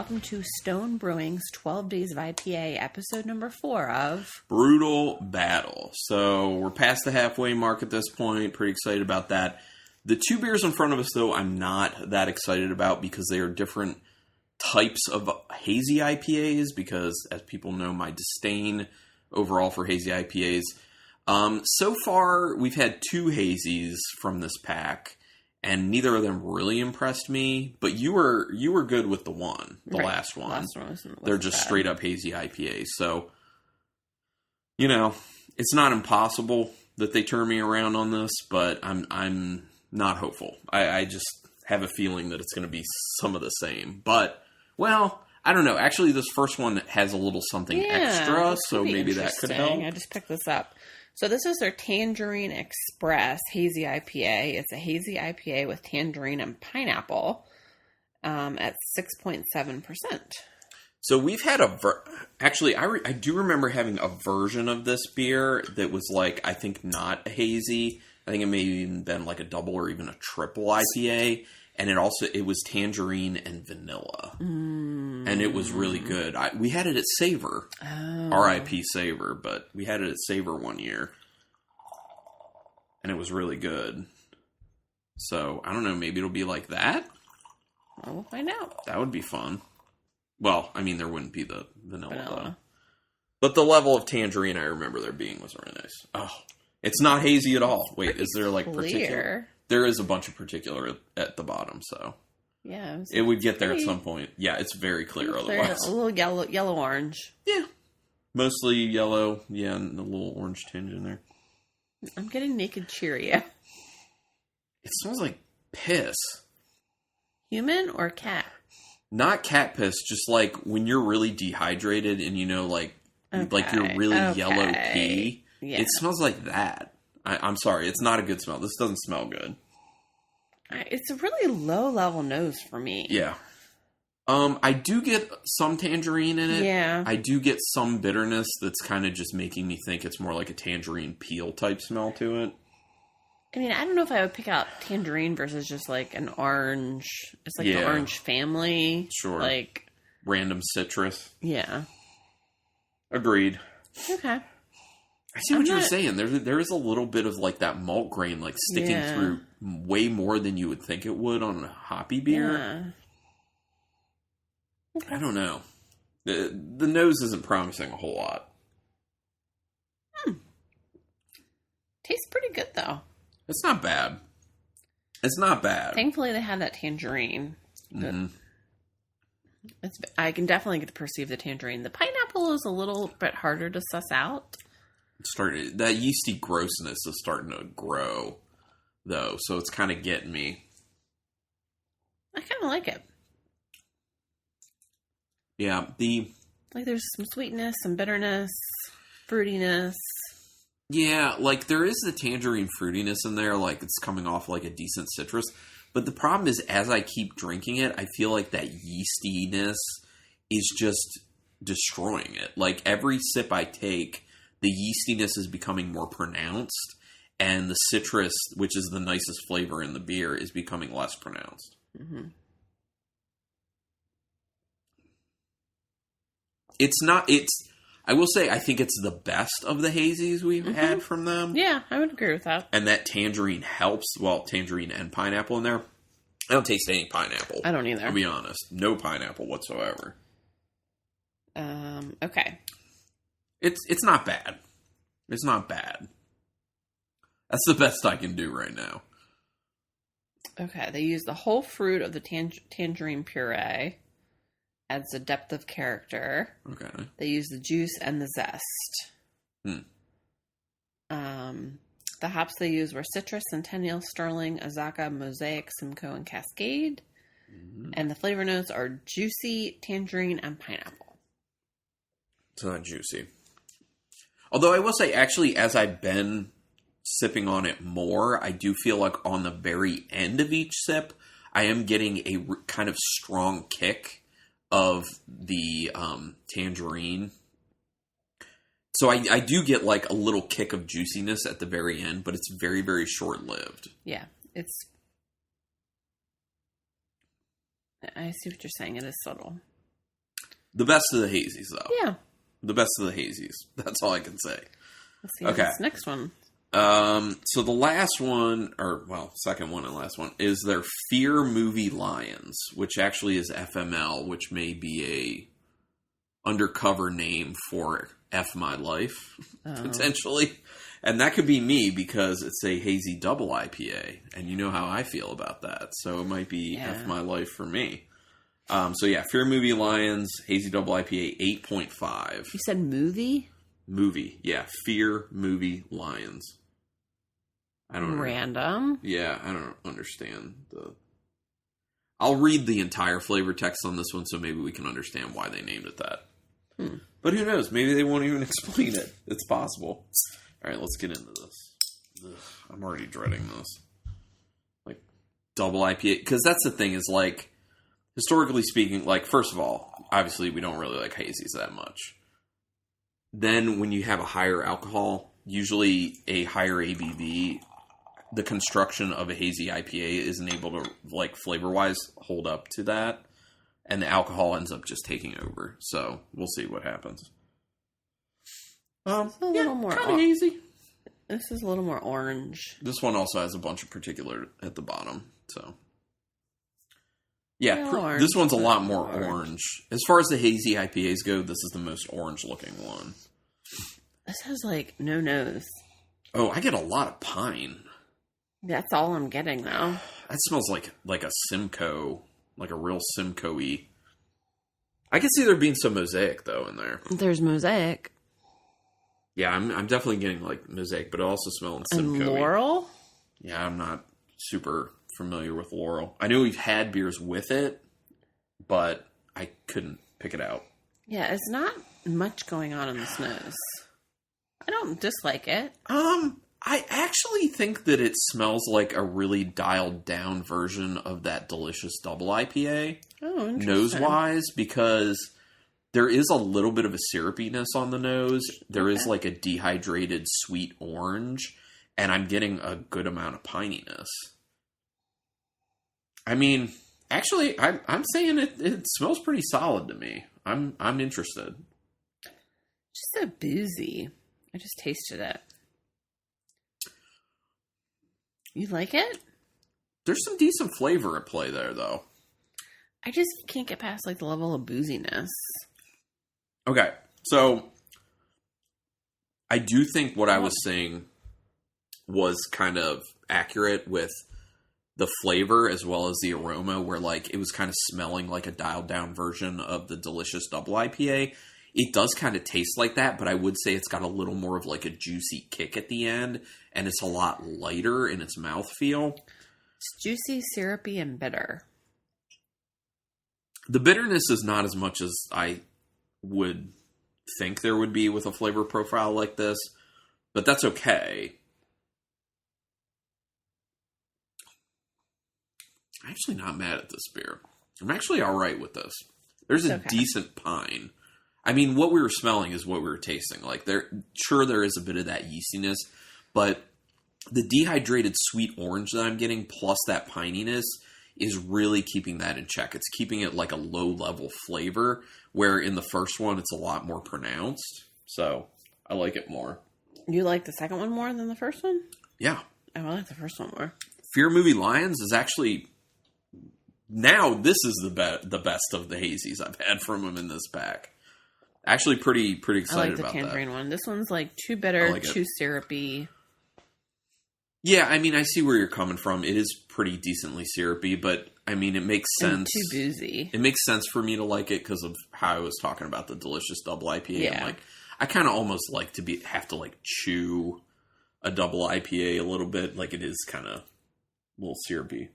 welcome to Stone Brewing's 12 Days of IPA, episode number 4 of Brutal Battle. So we're past the halfway mark at this point. Pretty excited about that. The two beers in front of us, though, I'm not that excited about because they are different types of hazy IPAs because, as people know, my disdain overall for hazy IPAs. So far, we've had two hazies from this pack. And neither of them really impressed me, but you were good with the last one. They're just bad. Straight up hazy IPAs. So, it's not impossible that they turn me around on this, but I'm not hopeful. I just have a feeling that it's going to be some of the same. But, well, I don't know. Actually, this first one has a little something extra, so maybe that could help. I just picked this up. So this is their Tangerine Express Hazy IPA. It's a hazy IPA with tangerine and pineapple at 6.7%. So we've had actually, I do remember having a version of this beer that was I think not a hazy. I think it may have even been like a double or even a triple IPA. And it was tangerine and vanilla. And it was really good. We had it at Savor. Oh. R.I.P. Savor. But we had it at Savor one year. And it was really good. So, I don't know. Maybe it'll be like that? Well, we'll find out. That would be fun. Well, I mean, there wouldn't be the vanilla. Though. But the level of tangerine I remember there being was really nice. Oh, it's not hazy at all. Wait, is there particular... There is a bunch of particular at the bottom, so yeah, it would get there at some point. Yeah, it's very clear otherwise. A little yellow-orange. Yeah, mostly yellow. Yeah, and a little orange tinge in there. I'm getting Naked Cheerio. It smells like piss. Human or cat? Not cat piss. Just when you're really dehydrated and you're really yellow pee. Yeah. It smells like that. I'm sorry, it's not a good smell. This doesn't smell good. It's a really low-level nose for me. Yeah. I do get some tangerine in it. Yeah. I do get some bitterness that's kind of just making me think it's more like a tangerine peel type smell to it. I mean, I don't know if I would pick out tangerine versus just an orange. It's the orange family. Sure. Random citrus. Yeah. Agreed. Okay. I see what you're saying. There is a little bit of that malt grain sticking through way more than you would think it would on a hoppy beer. Yeah. Okay. I don't know. The nose isn't promising a whole lot. Tastes pretty good though. It's not bad. It's not bad. Thankfully, they had that tangerine. Mm-hmm. I can definitely perceive the tangerine. The pineapple is a little bit harder to suss out. That yeasty grossness is starting to grow, though, so it's kind of getting me. I kind of like it. Yeah, there's some sweetness, some bitterness, fruitiness. Yeah, there is the tangerine fruitiness in there, it's coming off a decent citrus. But the problem is, as I keep drinking it, I feel like that yeastiness is just destroying it. Every sip I take, the yeastiness is becoming more pronounced, and the citrus, which is the nicest flavor in the beer, is becoming less pronounced. Mm-hmm. I will say, I think it's the best of the hazies we've had from them. Yeah, I would agree with that. And that tangerine helps. Well, tangerine and pineapple in there. I don't taste any pineapple. I don't either. I'll be honest. No pineapple whatsoever. Okay. It's not bad. It's not bad. That's the best I can do right now. Okay, they use the whole fruit of the tangerine puree. Adds a depth of character. Okay. They use the juice and the zest. The hops they used were Citrus, Centennial, Sterling, Azaka, Mosaic, Simcoe, and Cascade. Mm-hmm. And the flavor notes are juicy, tangerine, and pineapple. It's not juicy. Although I will say, actually, as I've been sipping on it more, I do feel like on the very end of each sip, I am getting a kind of strong kick of the tangerine. So I do get a little kick of juiciness at the very end, but it's very, very short-lived. Yeah, I see what you're saying. It is subtle. The best of the hazies, though. Yeah. The best of the hazies. That's all I can say. Let's see this next one. So the last one, second one and last one, is their Fear Movie Lions, which actually is FML, which may be a undercover name for F My Life, potentially. And that could be me because it's a hazy double IPA, and you know how I feel about that. So it might be F My Life for me. Fear Movie Lions, hazy double IPA, 8.5. You said movie? Movie, yeah. Fear Movie Lions. I don't know. Random. Yeah, I don't understand I'll read the entire flavor text on this one, so maybe we can understand why they named it that. But who knows? Maybe they won't even explain it. It's possible. All right, let's get into this. Ugh, I'm already dreading this. Like, double IPA. Because that's the thing, is like, historically speaking, like, first of all, obviously we don't really like hazies that much. Then when you have a higher alcohol, usually a higher ABV, the construction of a hazy IPA isn't able to, like, flavor-wise, hold up to that. And the alcohol ends up just taking over. So we'll see what happens. A little more kind of hazy. This is a little more orange. This one also has a bunch of particular at the bottom. So yeah, this one's a lot more orange. As far as the hazy IPAs go, this is the most orange-looking one. This has, like, no nose. Oh, I get a lot of pine. That's all I'm getting, though. That smells like a Simcoe, like a real Simcoe-y. I can see there being some Mosaic, though, in there. There's Mosaic. Yeah, I'm definitely getting, like, Mosaic, but it also smells Simcoe-y. And Laurel? Yeah, I'm not super familiar with Laurel. I know we've had beers with it, but I couldn't pick it out. Yeah, it's not much going on in this nose. I don't dislike it. I actually think that it smells like a really dialed down version of that delicious double IPA. Oh, interesting. Nose-wise, because there is a little bit of a syrupiness on the nose. There is like a dehydrated sweet orange, and I'm getting a good amount of pininess. I mean, actually, I'm saying it smells pretty solid to me. I'm interested. Just so boozy. I just tasted it. You like it? There's some decent flavor at play there, though. I just can't get past, like, the level of booziness. Okay, so I do think what I was saying was kind of accurate with the flavor as well as the aroma, where, like, it was kind of smelling like a dialed down version of the delicious double IPA. It does kind of taste like that, but I would say it's got a little more of like a juicy kick at the end, and it's a lot lighter in its mouthfeel. It's juicy, syrupy, and bitter. The bitterness is not as much as I would think there would be with a flavor profile like this, but that's okay. I'm actually not mad at this beer. I'm actually alright with this. There's a decent pine. I mean, what we were smelling is what we were tasting. Like, there is a bit of that yeastiness, but the dehydrated sweet orange that I'm getting, plus that pininess, is really keeping that in check. It's keeping it like a low-level flavor, where in the first one, it's a lot more pronounced. So, I like it more. You like the second one more than the first one? Yeah. Oh, I like the first one more. Fear Movie Lions is actually... Now, this is the best of the hazies I've had from them in this pack. Actually, pretty excited about that. I like the Tangerine one. This one's like too bitter, too syrupy. Yeah, I mean, I see where you're coming from. It is pretty decently syrupy, but I mean, it makes sense. And too boozy. It makes sense for me to like it because of how I was talking about the delicious double IPA. Yeah. I'm like, I kind of almost like have to like chew a double IPA a little bit. Like, it is kind of a little syrupy.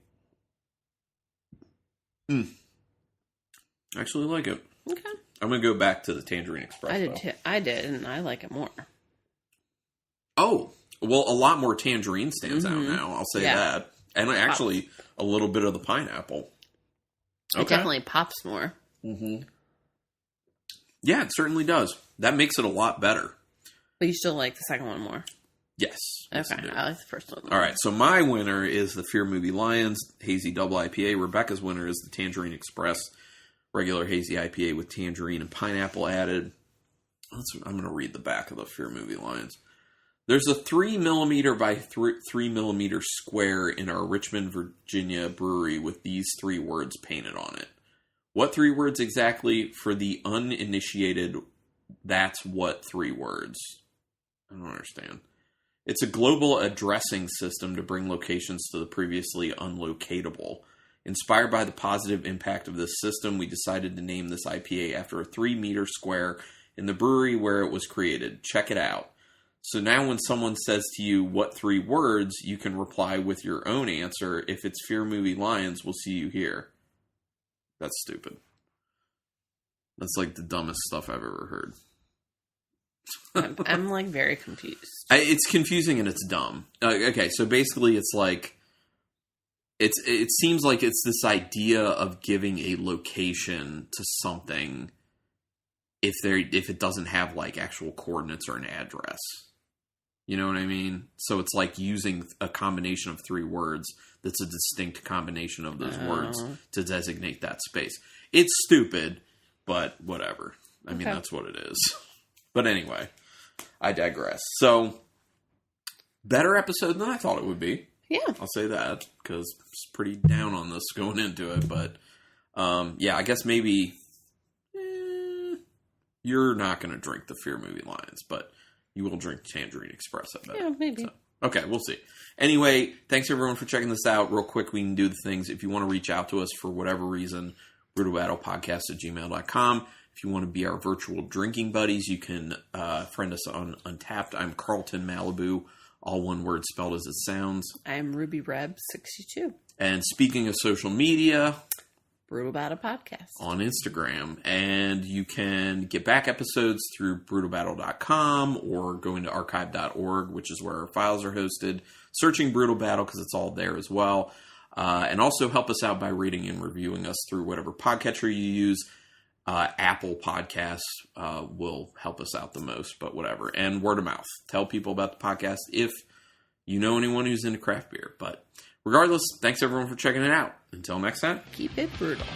I actually like it. Okay. I'm going to go back to the Tangerine Express. I did too. I did, and I like it more. Oh, well, a lot more tangerine stands out now. I'll say that. And actually, a little bit of the pineapple. It definitely pops more. Mm-hmm. Yeah, it certainly does. That makes it a lot better. But you still like the second one more? Yes. Okay, I like the first one more. All right, so my winner is the Fear Movie Lions Hazy Double IPA. Rebecca's winner is the Tangerine Express regular hazy IPA with tangerine and pineapple added. I'm going to read the back of the Fear Movie lines. There's a 3 millimeter by 3 millimeter square in our Richmond, Virginia brewery with these 3 words painted on it. What 3 words exactly? For the uninitiated, that's what 3 words? I don't understand. It's a global addressing system to bring locations to the previously unlocatable. Inspired by the positive impact of this system, we decided to name this IPA after a 3-meter square in the brewery where it was created. Check it out. So now when someone says to you, what 3 words, you can reply with your own answer. If it's Fear Movie Lions, we'll see you here. That's stupid. That's like the dumbest stuff I've ever heard. I'm like very confused. It's confusing and it's dumb. Okay, so basically it's like, it seems like it's this idea of giving a location to something if it doesn't have like actual coordinates or an address. You know what I mean? So it's like using a combination of 3 words that's a distinct combination of those words to designate that space. It's stupid, but whatever. I mean, that's what it is. But anyway, I digress. So, better episode than I thought it would be. Yeah. I'll say that, because it's pretty down on this going into it. But, yeah, I guess maybe you're not going to drink the Fear Movie Lions, but you will drink Tangerine Express, I bet. Yeah, maybe. So, okay, we'll see. Anyway, thanks everyone for checking this out. Real quick, we can do the things. If you want to reach out to us for whatever reason, brutalbattlepodcast@gmail.com. If you want to be our virtual drinking buddies, you can friend us on Untapped. I'm Carlton Malibu, all one word spelled as it sounds. I'm Ruby Reb 62. And speaking of social media, Brutal Battle Podcast on Instagram. And you can get back episodes through brutalbattle.com or going to archive.org, which is where our files are hosted. Searching Brutal Battle because it's all there as well. And also help us out by rating and reviewing us through whatever podcatcher you use. Apple Podcasts will help us out the most, but whatever. And word of mouth. Tell people about the podcast if you know anyone who's into craft beer. But regardless, thanks everyone for checking it out. Until next time. Keep it brutal.